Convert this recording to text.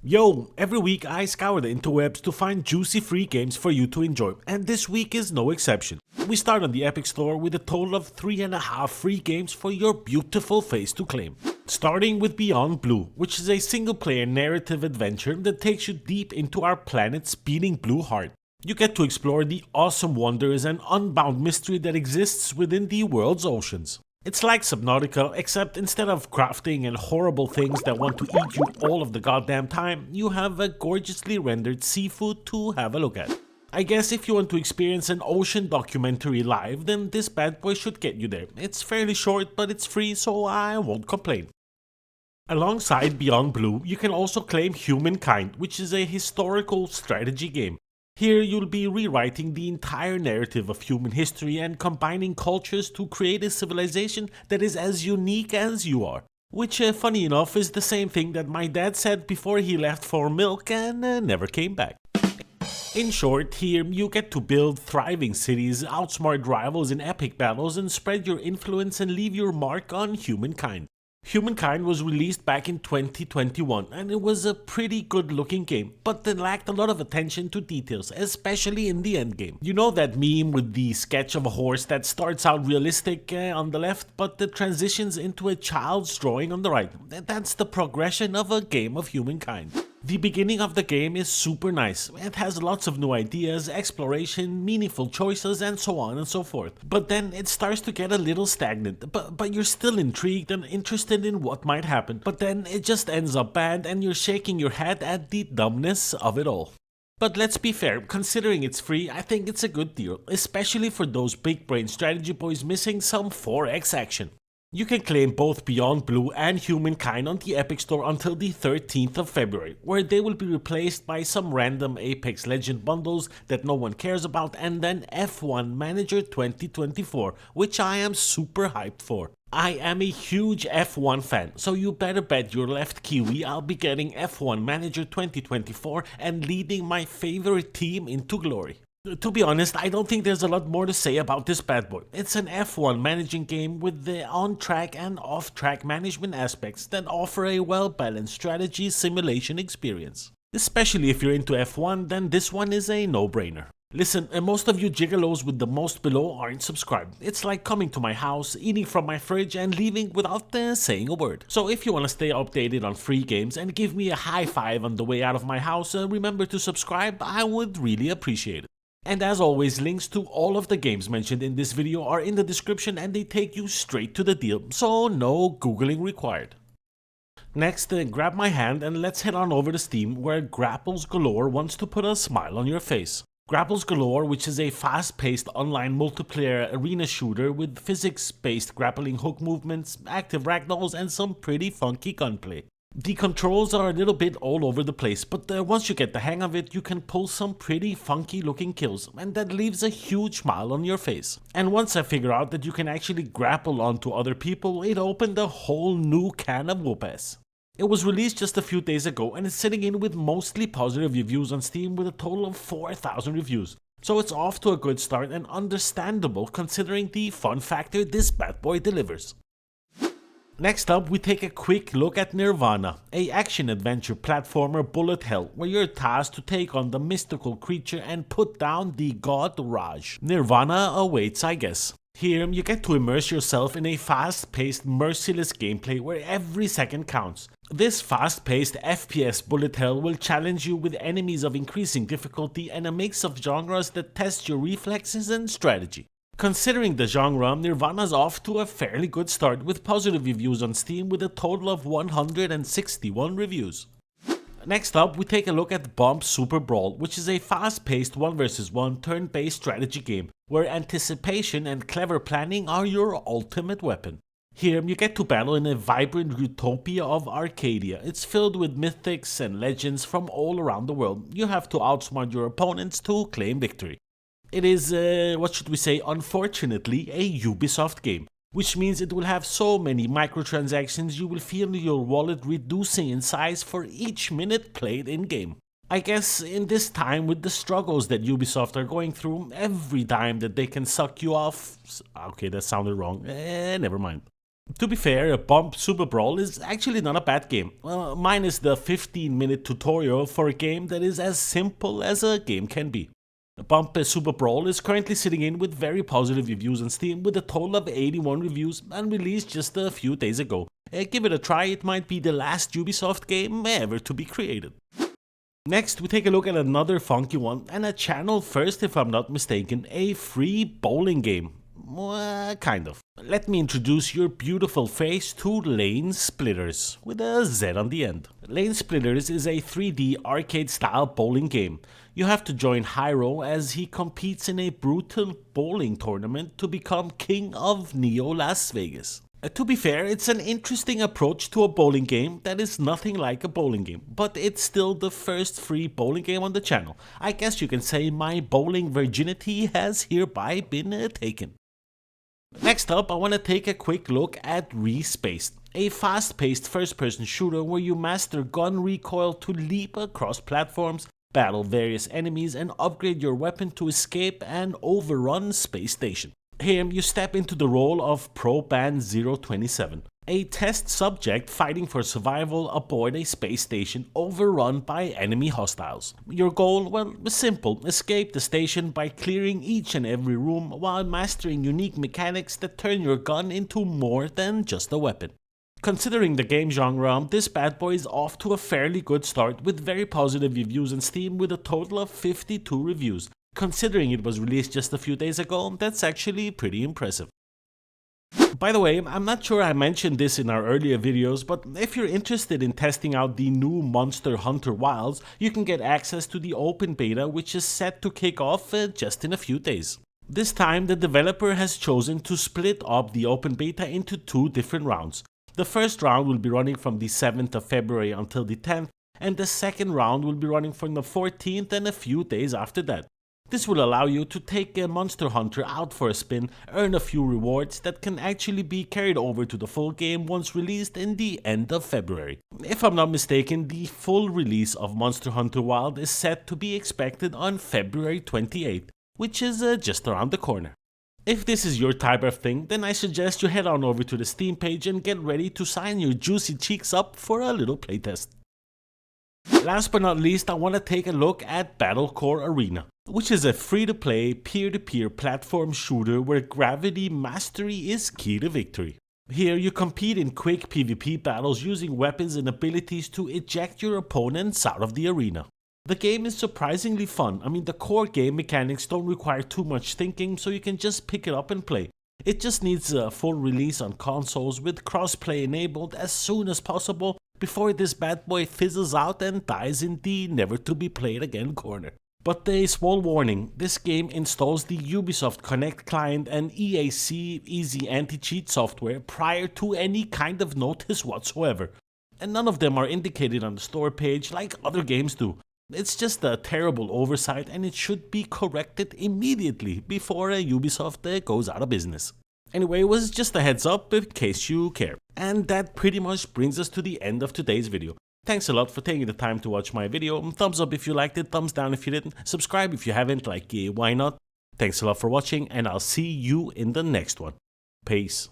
Yo, every week I scour the interwebs to find juicy free games for you to enjoy, and this week is no exception. We start on the Epic Store with a total of 3.5 free games for your beautiful face to claim. Starting with Beyond Blue, which is a single-player narrative adventure that takes you deep into our planet's beating blue heart. You get to explore the awesome wonders and unbound mystery that exists within the world's oceans. It's like Subnautica, except instead of crafting and horrible things that want to eat you all of the goddamn time, you have a gorgeously rendered seafood to have a look at. I guess if you want to experience an ocean documentary live, then this bad boy should get you there. It's fairly short, but it's free, so I won't complain. Alongside Beyond Blue, you can also claim Humankind, which is a historical strategy game. Here you'll be rewriting the entire narrative of human history and combining cultures to create a civilization that is as unique as you are. Which, funny enough, is the same thing that my dad said before he left for milk and never came back. In short, here you get to build thriving cities, outsmart rivals in epic battles, and spread your influence and leave your mark on humankind. Humankind was released back in 2021 and it was a pretty good looking game, but it lacked a lot of attention to details, especially in the endgame. You know that meme with the sketch of a horse that starts out realistic on the left, but it transitions into a child's drawing on the right. That's the progression of a game of Humankind. The beginning of the game is super nice. It has lots of new ideas, exploration, meaningful choices, and so on and so forth. But then it starts to get a little stagnant, but you're still intrigued and interested in what might happen. But then it just ends up bad and you're shaking your head at the dumbness of it all. But let's be fair, considering it's free, I think it's a good deal, especially for those big brain strategy boys missing some 4x action. You can claim both Beyond Blue and Humankind on the Epic Store until the 13th of February, where they will be replaced by some random Apex Legend bundles that no one cares about, and then F1 Manager 2024, which I am super hyped for. I am a huge F1 fan, so you better bet your left kiwi I'll be getting F1 Manager 2024 and leading my favorite team into glory. To be honest, I don't think there's a lot more to say about this bad boy. It's an F1 managing game with the on-track and off-track management aspects that offer a well-balanced strategy simulation experience. Especially if you're into F1, then this one is a no-brainer. Listen, most of you gigolos with the most below aren't subscribed. It's like coming to my house, eating from my fridge and leaving without saying a word. So if you want to stay updated on free games and give me a high five on the way out of my house, remember to subscribe, I would really appreciate it. And as always, links to all of the games mentioned in this video are in the description and they take you straight to the deal, so no googling required. Next, grab my hand and let's head on over to Steam, where Grapples Galore wants to put a smile on your face. Grapples Galore, which is a fast-paced online multiplayer arena shooter with physics-based grappling hook movements, active ragdolls, and some pretty funky gunplay. The controls are a little bit all over the place, but once you get the hang of it, you can pull some pretty funky looking kills, and that leaves a huge smile on your face. And once I figured out that you can actually grapple onto other people, it opened a whole new can of whoop-ass. It was released just a few days ago and is sitting in with mostly positive reviews on Steam with a total of 4,000 reviews. So it's off to a good start and understandable considering the fun factor this bad boy delivers. Next up, we take a quick look at Nirvana, a action-adventure platformer bullet hell where you're tasked to take on the mystical creature and put down the god Raj. Nirvana awaits, I guess. Here, you get to immerse yourself in a fast-paced, merciless gameplay where every second counts. This fast-paced FPS bullet hell will challenge you with enemies of increasing difficulty and a mix of genres that test your reflexes and strategy. Considering the genre, Nirvana's off to a fairly good start with positive reviews on Steam with a total of 161 reviews. Next up, we take a look at Superbrawl, which is a fast-paced 1 vs 1 turn-based strategy game, where anticipation and clever planning are your ultimate weapon. Here, you get to battle in a vibrant utopia of Arcadia. It's filled with mythics and legends from all around the world. You have to outsmart your opponents to claim victory. It is, unfortunately, a Ubisoft game, which means it will have so many microtransactions you will feel your wallet reducing in size for each minute played in-game. I guess in this time with the struggles that Ubisoft are going through, every dime that they can suck you off... Okay, that sounded wrong. Never mind. To be fair, Bump Superbrawl is actually not a bad game, minus the 15-minute tutorial for a game that is as simple as a game can be. Bump Superbrawl is currently sitting in with very positive reviews on Steam with a total of 81 reviews and released just a few days ago. Give it a try, it might be the last Ubisoft game ever to be created. Next, we take a look at another funky one, and a channel first if I'm not mistaken, a free bowling game. Kind of. Let me introduce your beautiful face to Lanesplitterz, with a Z on the end. Lanesplitterz is a 3D arcade-style bowling game. You have to join Hyro as he competes in a brutal bowling tournament to become king of Neo Las Vegas. To be fair, it's an interesting approach to a bowling game that is nothing like a bowling game, but it's still the first free bowling game on the channel. I guess you can say my bowling virginity has hereby been taken. Next up, I want to take a quick look at Respaced, a fast-paced first-person shooter where you master gun recoil to leap across platforms, battle various enemies, and upgrade your weapon to escape an overrun space station. Here, you step into the role of Proband 027, a test subject fighting for survival aboard a space station overrun by enemy hostiles. Your goal, well, is simple: escape the station by clearing each and every room while mastering unique mechanics that turn your gun into more than just a weapon. Considering the game genre, this bad boy is off to a fairly good start with very positive reviews on Steam with a total of 52 reviews. Considering it was released just a few days ago, that's actually pretty impressive. By the way, I'm not sure I mentioned this in our earlier videos, but if you're interested in testing out the new Monster Hunter Wilds, you can get access to the open beta, which is set to kick off just in a few days. This time, the developer has chosen to split up the open beta into two different rounds. The first round will be running from the 7th of February until the 10th, and the second round will be running from the 14th and a few days after that. This will allow you to take a Monster Hunter out for a spin, earn a few rewards that can actually be carried over to the full game once released in the end of February. If I'm not mistaken, the full release of Monster Hunter Wild is set to be expected on February 28th, which is just around the corner. If this is your type of thing, then I suggest you head on over to the Steam page and get ready to sign your juicy cheeks up for a little playtest. Last but not least, I want to take a look at BattleCore Arena, which is a free-to-play, peer-to-peer platform shooter where gravity mastery is key to victory. Here you compete in quick PvP battles using weapons and abilities to eject your opponents out of the arena. The game is surprisingly fun. I mean, the core game mechanics don't require too much thinking, so you can just pick it up and play. It just needs a full release on consoles with crossplay enabled as soon as possible before this bad boy fizzles out and dies in the never to be played again corner. But a small warning, this game installs the Ubisoft Connect client and EAC Easy Anti-Cheat software prior to any kind of notice whatsoever. And none of them are indicated on the store page like other games do. It's just a terrible oversight and it should be corrected immediately before Ubisoft goes out of business. Anyway, it was just a heads up in case you care. And that pretty much brings us to the end of today's video. Thanks a lot for taking the time to watch my video. Thumbs up if you liked it, thumbs down if you didn't, subscribe if you haven't, like why not? Thanks a lot for watching and I'll see you in the next one. Peace.